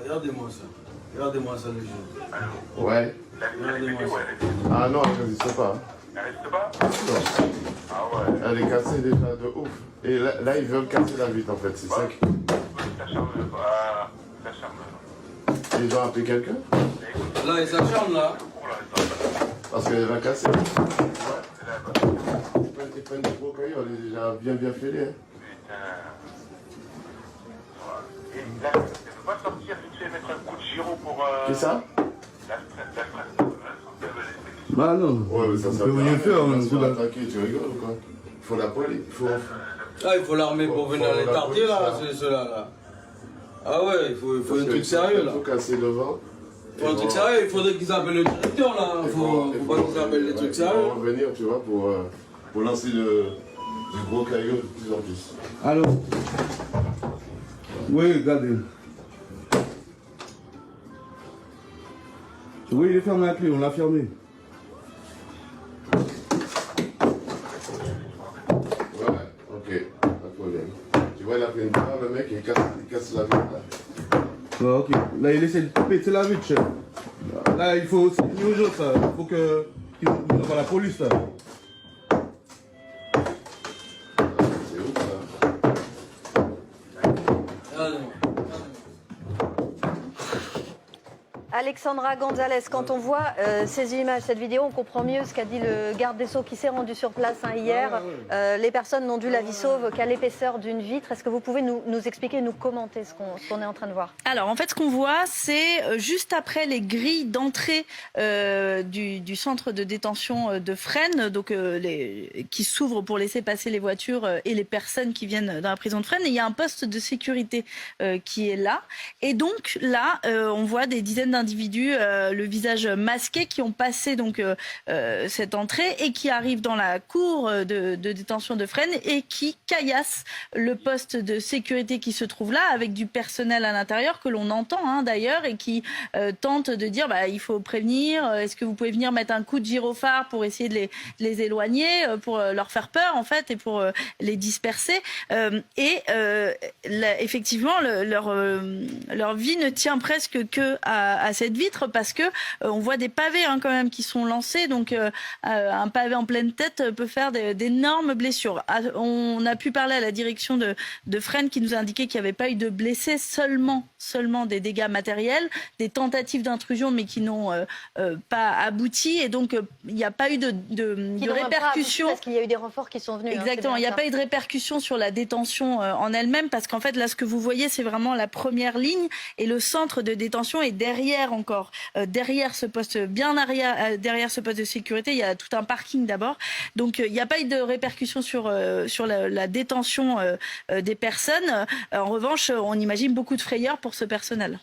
Regardez-moi ça. Regardez-moi ça, les gens. Ouais. Regardez-moi ça. Ah non, elle n'existe pas. Elle reste pas? Non. Ah ouais. Elle est cassée déjà de ouf. Et là, ils veulent casser la vitre en fait, c'est ça. Ça charme pas. Ça charme. Ils ont appelé quelqu'un? Là, il s'acharne là. Parce qu'elle va casser. Ils prennent des gros cailloux, elle est déjà bien filée. Hein. Et là, elle ne peut pas sortir vite fait mettre un coup de gyro pour. Qui ça? La stress. Bah non, Ouais, mais ça on peut rien faire. On va attaquer, tu rigoles ou quoi? Il faut la police. Ah, il faut l'armée pour venir les tarder là, ceux-là là. Ah ouais, il faut un truc sérieux là. Il faut casser devant. Il faut un truc sérieux, il faudrait qu'ils appellent le directeur là. Il faut pas qu'ils appellent les trucs sérieux. Ils vont revenir, tu vois, pour lancer du gros caillou de plus en plus. Allô? Oui, regardez. Oui, il est fermé la clé, on l'a fermé. Ouais, ok, pas de problème. Tu vois, il a pris une barre, le mec, il casse la vitre là. Ouais, ok. Là, il essaie de péter la vitre, chef. Là, il faut. C'est urgent ça. Il faut que. Qu'il envoie la police là. C'est ouf ça. Regardez-moi. Alexandra Gonzalez, quand on voit ces images, cette vidéo, on comprend mieux ce qu'a dit le garde des Sceaux qui s'est rendu sur place hier. Les personnes n'ont dû la vie sauve qu'à l'épaisseur d'une vitre. Est-ce que vous pouvez nous expliquer, nous commenter ce qu'on est en train de voir? Alors, en fait, ce qu'on voit, c'est juste après les grilles d'entrée du centre de détention de Fresnes, donc qui s'ouvrent pour laisser passer les voitures et les personnes qui viennent dans la prison de Fresnes. Et il y a un poste de sécurité qui est là. Et donc là, on voit des dizaines d'individus, le visage masqué, qui ont passé donc cette entrée et qui arrivent dans la cour de détention de Fresnes et qui caillassent le poste de sécurité qui se trouve là, avec du personnel à l'intérieur que l'on entend d'ailleurs, et qui tente de dire il faut prévenir, est-ce que vous pouvez venir mettre un coup de gyrophare pour essayer de les éloigner, pour leur faire peur en fait et pour les disperser. Effectivement, leur vie ne tient presque que à cette vitre, parce que on voit des pavés quand même qui sont lancés, donc un pavé en pleine tête peut faire d'énormes blessures. On a pu parler à la direction de Fresnes qui nous a indiqué qu'il n'y avait pas eu de blessés, seulement des dégâts matériels, des tentatives d'intrusion mais qui n'ont pas abouti, et donc il n'y a pas eu de répercussions. Parce qu'il y a eu des renforts qui sont venus. Exactement, il n'y a pas eu de répercussions sur la détention en elle-même, parce qu'en fait là ce que vous voyez c'est vraiment la première ligne, et le centre de détention est derrière encore, derrière ce poste, bien arrière, derrière ce poste de sécurité. Il y a tout un parking d'abord, donc il n'y a pas eu de répercussions sur la détention des personnes. En revanche, on imagine beaucoup de frayeur pour ce personnel.